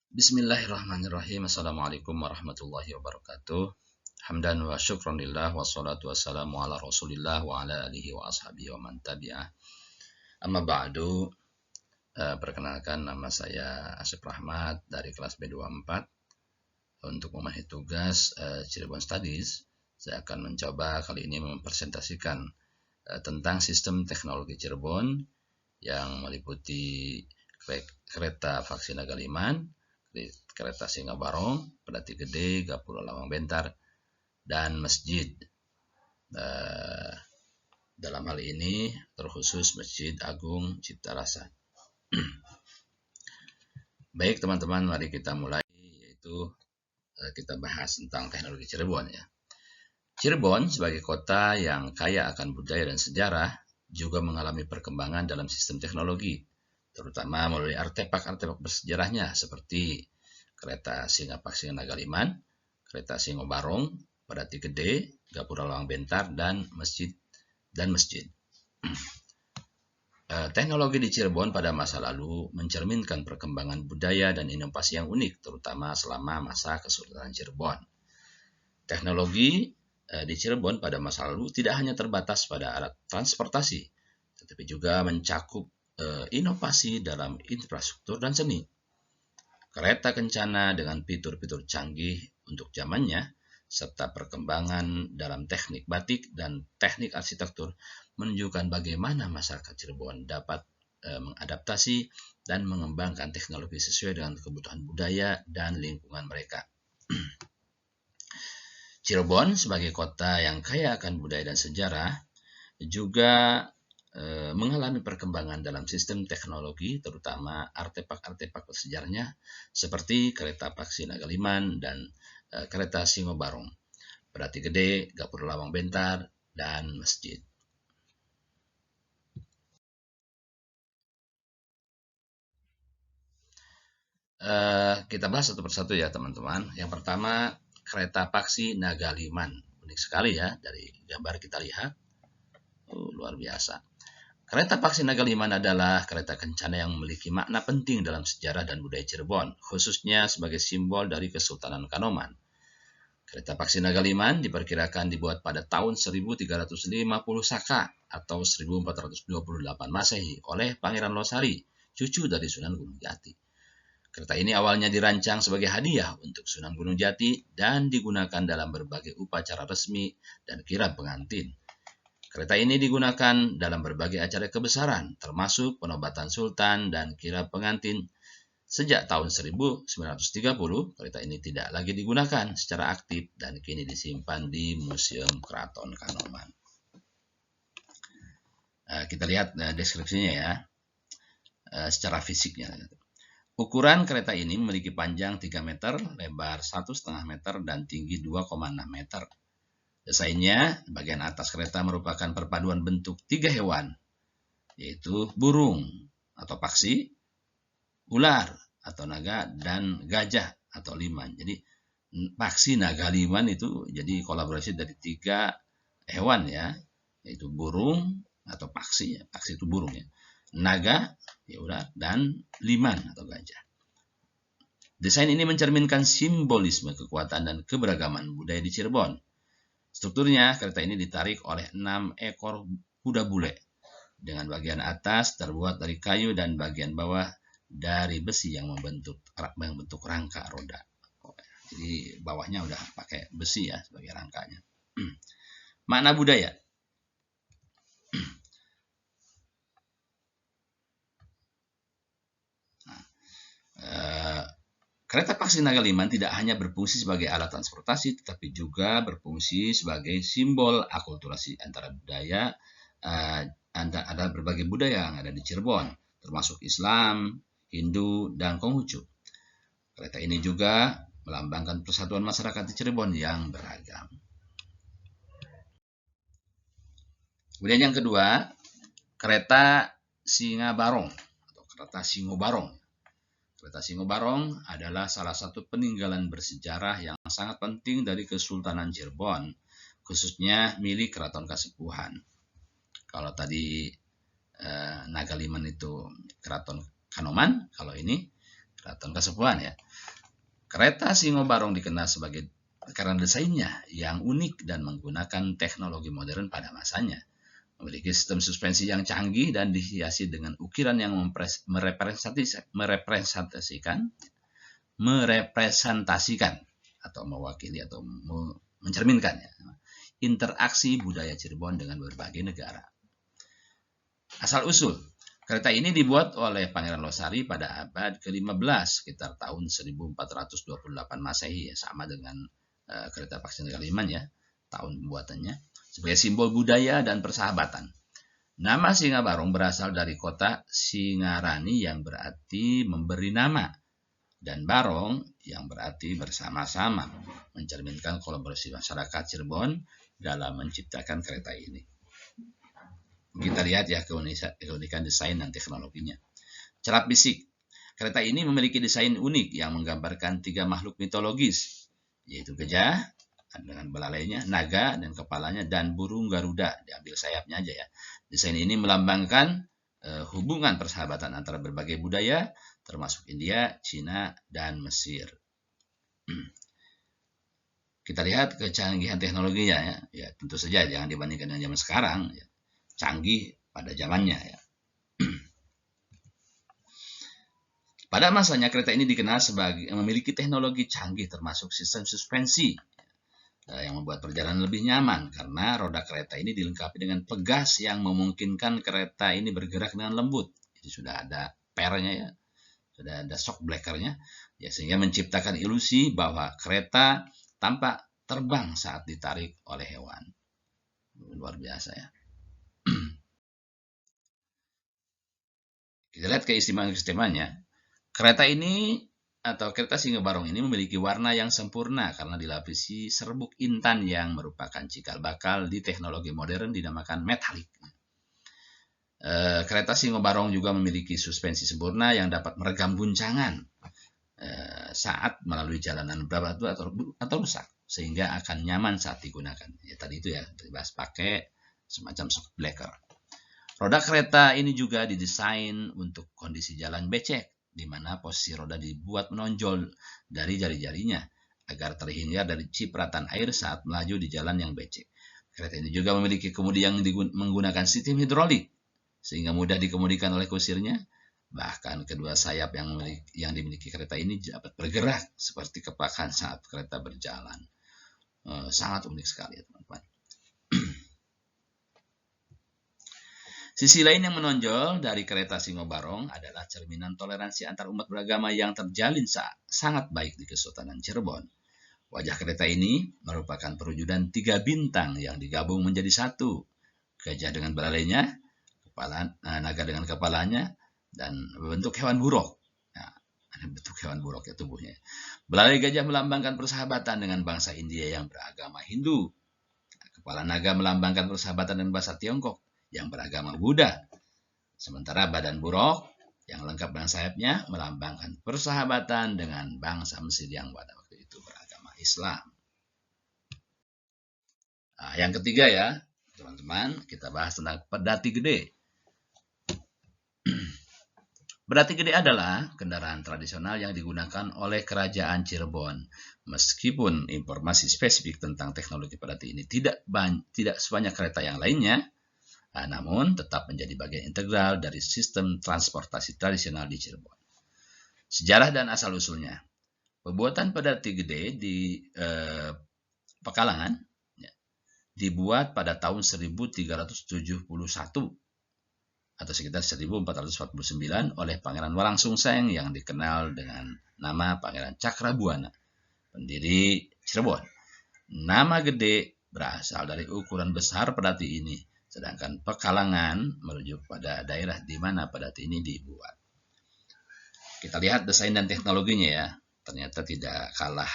Bismillahirrahmanirrahim. Assalamualaikum warahmatullahi wabarakatuh. Hamdan wa syukran lillah wassalatu wassalamu ala rasulillah wa ala alihi wa ashabihi wa man tabi'ah. Amma ba'du. Perkenalkan, nama saya Asyik Rahmat dari kelas B24. Untuk memenuhi tugas Cirebon Studies, saya akan mencoba kali ini mempresentasikan tentang sistem teknologi Cirebon yang meliputi kereta Faksi Nagaliman, kereta Singa Barong, Pedati Gede, Gapura Lawang Bentar, dan masjid. Dalam hal ini terkhusus Masjid Agung Cipta Rasa. Baik teman-teman, mari kita mulai, yaitu kita bahas tentang teknologi Cirebon ya. Cirebon sebagai kota yang kaya akan budaya dan sejarah juga mengalami perkembangan dalam sistem teknologi, terutama melalui artefak-artefak bersejarahnya seperti kereta Singa Paksi Nagaliman, kereta Singo Barong, Pedati Gede, Gapura Lawang Bentar, dan masjid. Teknologi di Cirebon pada masa lalu mencerminkan perkembangan budaya dan inovasi yang unik, terutama selama masa Kesultanan Cirebon. Teknologi di Cirebon pada masa lalu tidak hanya terbatas pada alat transportasi, tetapi juga mencakup inovasi dalam infrastruktur dan seni. Kereta kencana dengan fitur-fitur canggih untuk zamannya, serta perkembangan dalam teknik batik dan teknik arsitektur menunjukkan bagaimana masyarakat Cirebon dapat mengadaptasi dan mengembangkan teknologi sesuai dengan kebutuhan budaya dan lingkungan mereka. Cirebon sebagai kota yang kaya akan budaya dan sejarah juga mengalami perkembangan dalam sistem teknologi, terutama artefak-artefak sejarahnya seperti kereta Paksi Nagaliman dan kereta Singo Barong, Pedati Gede, Gapura Lawang Bentar, dan masjid. Kita bahas satu persatu ya teman-teman. Yang pertama, kereta Paksi Nagaliman. Unik sekali ya, dari gambar kita lihat. Luar biasa. Kereta Paksi Nagaliman adalah kereta kencana yang memiliki makna penting dalam sejarah dan budaya Cirebon, khususnya sebagai simbol dari Kesultanan Kanoman. Kereta Paksi Nagaliman diperkirakan dibuat pada tahun 1350 Saka atau 1428 Masehi oleh Pangeran Losari, cucu dari Sunan Gunung Jati. Kereta ini awalnya dirancang sebagai hadiah untuk Sunan Gunung Jati dan digunakan dalam berbagai upacara resmi dan kirab pengantin. Kereta ini digunakan dalam berbagai acara kebesaran, termasuk penobatan sultan dan kirab pengantin. Sejak tahun 1930, kereta ini tidak lagi digunakan secara aktif dan kini disimpan di Museum Keraton Kanoman. Kita lihat deskripsinya ya, secara fisiknya. Ukuran kereta ini memiliki panjang 3 meter, lebar 1,5 meter, dan tinggi 2,6 meter. Desainnya, bagian atas kereta merupakan perpaduan bentuk 3 hewan, yaitu burung atau paksi, ular atau naga, dan gajah atau liman. Jadi paksi, naga, liman itu jadi kolaborasi dari 3 hewan ya, yaitu burung atau paksi, ya. Paksi itu burung ya, naga ya ular, dan liman atau gajah. Desain ini mencerminkan simbolisme kekuatan dan keberagaman budaya di Cirebon. Strukturnya, kereta ini ditarik oleh 6 ekor kuda bule dengan bagian atas terbuat dari kayu dan bagian bawah dari besi yang membentuk rangka roda. Jadi bawahnya udah pakai besi ya sebagai rangkanya. Makna budaya. Kereta Paksi Nagaliman tidak hanya berfungsi sebagai alat transportasi, tetapi juga berfungsi sebagai simbol akulturasi antara budaya, ada berbagai budaya yang ada di Cirebon, termasuk Islam, Hindu, dan Konghucu. Kereta ini juga melambangkan persatuan masyarakat di Cirebon yang beragam. Kemudian yang kedua, kereta Singa Barong atau kereta Singo Barong. Kereta Singo Barong adalah salah satu peninggalan bersejarah yang sangat penting dari Kesultanan Cirebon, khususnya milik Keraton Kasepuhan. Kalau tadi Nagaliman itu Keraton Kanoman, kalau ini Keraton Kasepuhan ya. Kereta Singo Barong dikenal sebagai karena desainnya yang unik dan menggunakan teknologi modern pada masanya. Memiliki sistem suspensi yang canggih dan dihiasi dengan ukiran yang merepresentasikan atau mewakili atau mencerminkan interaksi budaya Cirebon dengan berbagai negara. Asal-usul, kereta ini dibuat oleh Pangeran Losari pada abad ke-15, sekitar tahun 1428 Masehi, sama dengan kereta Pakseng Kaliman ya, tahun pembuatannya, sebagai simbol budaya dan persahabatan. Nama Singa Barong berasal dari kota Singarani yang berarti memberi nama, dan Barong yang berarti bersama-sama, mencerminkan kolaborasi masyarakat Cirebon dalam menciptakan kereta ini. Kita lihat ya keunikan desain dan teknologinya. Cara fisik, kereta ini memiliki desain unik yang menggambarkan 3 makhluk mitologis, yaitu gajah dengan belalainya, naga dan kepalanya, dan burung Garuda, diambil sayapnya aja ya. Desain ini melambangkan hubungan persahabatan antara berbagai budaya, termasuk India, Cina, dan Mesir. Kita lihat kecanggihan teknologinya ya. Ya tentu saja jangan dibandingkan dengan zaman sekarang ya. Canggih pada zamannya ya. Pada masanya kereta ini dikenal sebagai memiliki teknologi canggih termasuk sistem suspensi yang membuat perjalanan lebih nyaman karena roda kereta ini dilengkapi dengan pegas yang memungkinkan kereta ini bergerak dengan lembut. Jadi sudah ada pernya ya, sudah ada shock breakernya ya, sehingga menciptakan ilusi bahwa kereta tampak terbang saat ditarik oleh hewan. Luar biasa ya. Kita lihat keistimewaan-keistimewaannya. Kereta ini atau kereta Singo Barong ini memiliki warna yang sempurna karena dilapisi serbuk intan yang merupakan cikal bakal di teknologi modern dinamakan metalik. Kereta Singo Barong juga memiliki suspensi sempurna yang dapat meredam guncangan saat melalui jalanan berbatu atau rusak, sehingga akan nyaman saat digunakan. Ya, tadi itu ya, dibahas pakai semacam shock breaker. Roda kereta ini juga didesain untuk kondisi jalan becek, di mana posisi roda dibuat menonjol dari jari-jarinya agar terhindar dari cipratan air saat melaju di jalan yang becek. Kereta ini juga memiliki kemudi yang menggunakan sistem hidrolik sehingga mudah dikemudikan oleh kusirnya. Bahkan kedua sayap yang dimiliki kereta ini dapat bergerak seperti kepakan saat kereta berjalan. Sangat unik sekali ya teman-teman. Sisi lain yang menonjol dari kereta Singo Barong adalah cerminan toleransi antar umat beragama yang terjalin sangat baik di Kesultanan Cirebon. Wajah kereta ini merupakan perwujudan 3 bintang yang digabung menjadi satu. Gajah dengan belalainya, naga dengan kepalanya, dan bentuk hewan buruk. Nah, ada bentuk hewan buruk ya tubuhnya. Belalai gajah melambangkan persahabatan dengan bangsa India yang beragama Hindu. Kepala naga melambangkan persahabatan dengan bangsa Tiongkok yang beragama Buddha. Sementara badan buruk yang lengkap dengan sayapnya melambangkan persahabatan dengan bangsa Mesir yang pada waktu itu beragama Islam. Nah, yang ketiga ya, teman-teman, kita bahas tentang pedati gede. Pedati gede adalah kendaraan tradisional yang digunakan oleh Kerajaan Cirebon. Meskipun informasi spesifik tentang teknologi pedati ini tidak sebanyak kereta yang lainnya, namun tetap menjadi bagian integral dari sistem transportasi tradisional di Cirebon. Sejarah dan asal-usulnya. Pembuatan pedati gede di Pekalongan dibuat pada tahun 1371 atau sekitar 1449 oleh Pangeran Walangsungseng yang dikenal dengan nama Pangeran Cakrabuana, pendiri Cirebon. Nama gede berasal dari ukuran besar pedati ini, sedangkan Pekalongan merujuk pada daerah di mana pedati ini dibuat. Kita lihat desain dan teknologinya ya, ternyata tidak kalah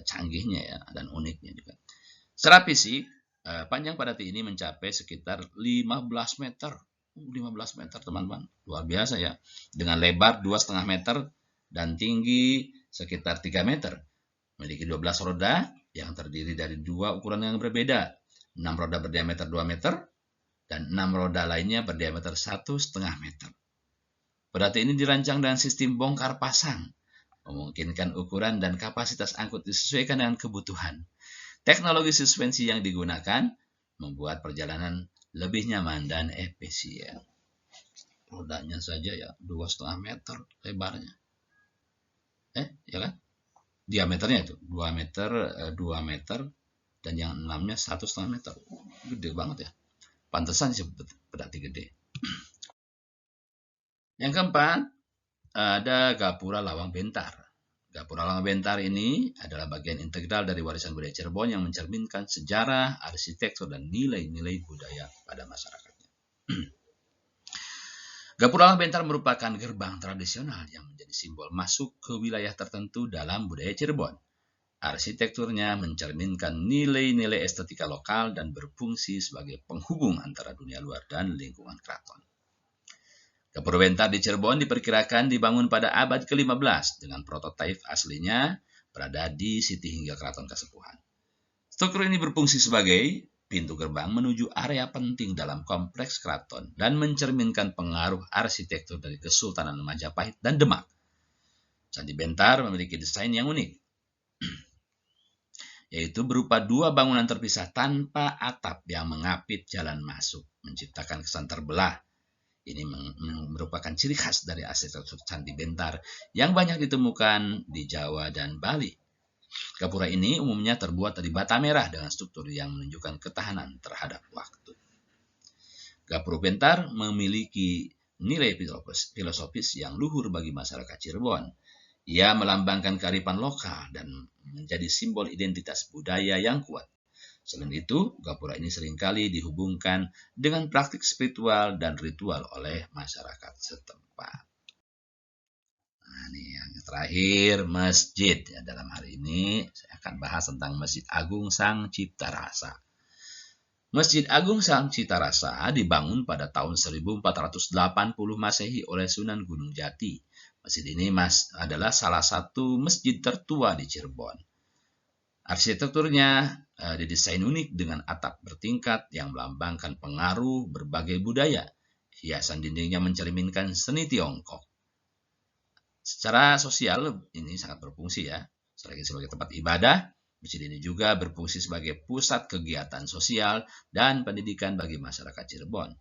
canggihnya ya dan uniknya juga. Secara fisik, panjang pedati ini mencapai sekitar 15 meter. 15 meter teman-teman, luar biasa ya. Dengan lebar 2,5 meter dan tinggi sekitar 3 meter. Memiliki 12 roda yang terdiri dari 2 ukuran yang berbeda. 6 roda berdiameter 2 meter dan 6 roda lainnya berdiameter 1,5 meter. Pedati ini dirancang dengan sistem bongkar pasang, memungkinkan ukuran dan kapasitas angkut disesuaikan dengan kebutuhan. Teknologi suspensi yang digunakan membuat perjalanan lebih nyaman dan efisien. Rodanya saja ya 2,5 meter lebarnya. Ya kan? Diameternya itu 2 meter, 2 meter, dan yang 6-nya 1,5 meter. Gede banget ya. Pantesan disebut pedati gede. Yang keempat, ada Gapura Lawang Bentar. Gapura Lawang Bentar ini adalah bagian integral dari warisan budaya Cirebon yang mencerminkan sejarah, arsitektur, dan nilai-nilai budaya pada masyarakatnya. Gapura Lawang Bentar merupakan gerbang tradisional yang menjadi simbol masuk ke wilayah tertentu dalam budaya Cirebon. Arsitekturnya mencerminkan nilai-nilai estetika lokal dan berfungsi sebagai penghubung antara dunia luar dan lingkungan keraton. Gapura Bentar di Cirebon diperkirakan dibangun pada abad ke-15 dengan prototipe aslinya berada di siti hingga Keraton Kasepuhan. Struktur ini berfungsi sebagai pintu gerbang menuju area penting dalam kompleks keraton dan mencerminkan pengaruh arsitektur dari Kesultanan Majapahit dan Demak. Candi Bentar memiliki desain yang unik, yaitu berupa dua bangunan terpisah tanpa atap yang mengapit jalan masuk, menciptakan kesan terbelah. Ini merupakan ciri khas dari arsitektur Candi Bentar yang banyak ditemukan di Jawa dan Bali. Gapura ini umumnya terbuat dari bata merah dengan struktur yang menunjukkan ketahanan terhadap waktu. Gapura Bentar memiliki nilai filosofis yang luhur bagi masyarakat Cirebon. Ia melambangkan kearifan lokal dan menjadi simbol identitas budaya yang kuat. Selain itu, Gapura ini seringkali dihubungkan dengan praktik spiritual dan ritual oleh masyarakat setempat. Nah, ini yang terakhir, masjid. Ya, dalam hari ini saya akan bahas tentang Masjid Agung Sang Cipta Rasa. Masjid Agung Sang Cipta Rasa dibangun pada tahun 1480 Masehi oleh Sunan Gunung Jati. Masjid ini adalah salah satu masjid tertua di Cirebon. Arsitekturnya didesain unik dengan atap bertingkat yang melambangkan pengaruh berbagai budaya. Hiasan dindingnya mencerminkan seni Tiongkok. Secara sosial ini sangat berfungsi ya. Selain sebagai tempat ibadah, masjid ini juga berfungsi sebagai pusat kegiatan sosial dan pendidikan bagi masyarakat Cirebon.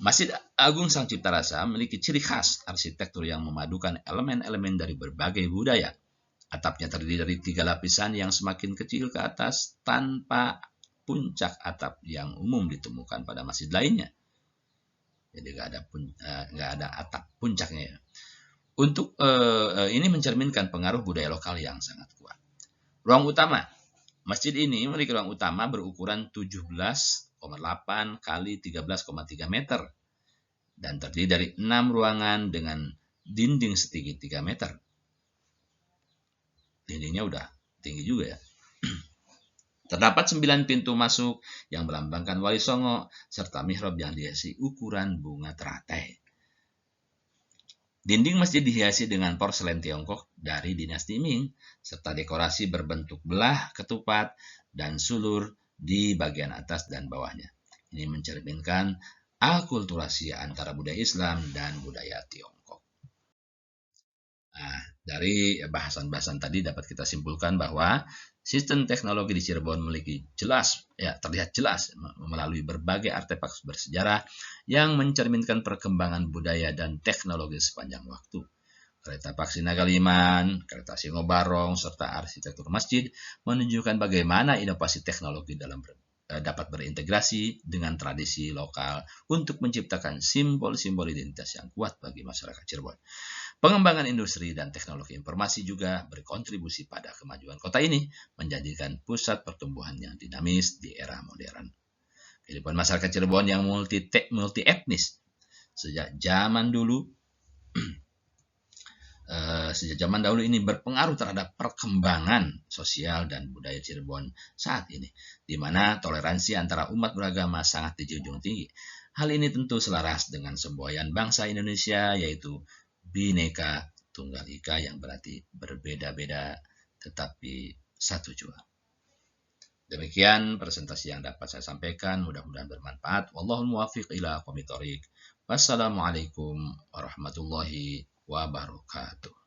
Masjid Agung Sang Cipta Rasa memiliki ciri khas arsitektur yang memadukan elemen-elemen dari berbagai budaya. Atapnya terdiri dari 3 lapisan yang semakin kecil ke atas tanpa puncak atap yang umum ditemukan pada masjid lainnya. Jadi nggak ada atap puncaknya. Untuk ini mencerminkan pengaruh budaya lokal yang sangat kuat. Ruang utama. Masjid ini memiliki ruang utama berukuran 17,8 kali 13,3 meter dan terdiri dari 6 ruangan dengan dinding setinggi 3 meter. Dindingnya udah tinggi juga ya. Terdapat 9 pintu masuk yang melambangkan Wali Songo serta mihrab yang dihiasi ukuran bunga teratai. Dinding masjid dihiasi dengan porselen Tiongkok dari dinasti Ming serta dekorasi berbentuk belah, ketupat, dan sulur di bagian atas dan bawahnya. Ini mencerminkan akulturasi antara budaya Islam dan budaya Tiongkok. Nah, dari bahasan-bahasan tadi dapat kita simpulkan bahwa sistem teknologi di Cirebon terlihat jelas melalui berbagai artefak bersejarah yang mencerminkan perkembangan budaya dan teknologi sepanjang waktu. Kereta Paksi Nagaliman, kereta Singobarong, serta arsitektur masjid menunjukkan bagaimana inovasi teknologi dapat berintegrasi dengan tradisi lokal untuk menciptakan simbol-simbol identitas yang kuat bagi masyarakat Cirebon. Pengembangan industri dan teknologi informasi juga berkontribusi pada kemajuan kota ini, menjadikan pusat pertumbuhan yang dinamis di era modern. Kehidupan masyarakat Cirebon yang multi etnis sejak zaman dahulu ini berpengaruh terhadap perkembangan sosial dan budaya Cirebon saat ini, di mana toleransi antara umat beragama sangat dijunjung tinggi. Hal ini tentu selaras dengan semboyan bangsa Indonesia, yaitu Bhinneka Tunggal Ika, yang berarti berbeda-beda tetapi satu jua. Demikian presentasi yang dapat saya sampaikan, mudah-mudahan bermanfaat. Wallahul muwaffiq ila aqwamit thoriq. Wassalamualaikum warahmatullahi wabarakatuh.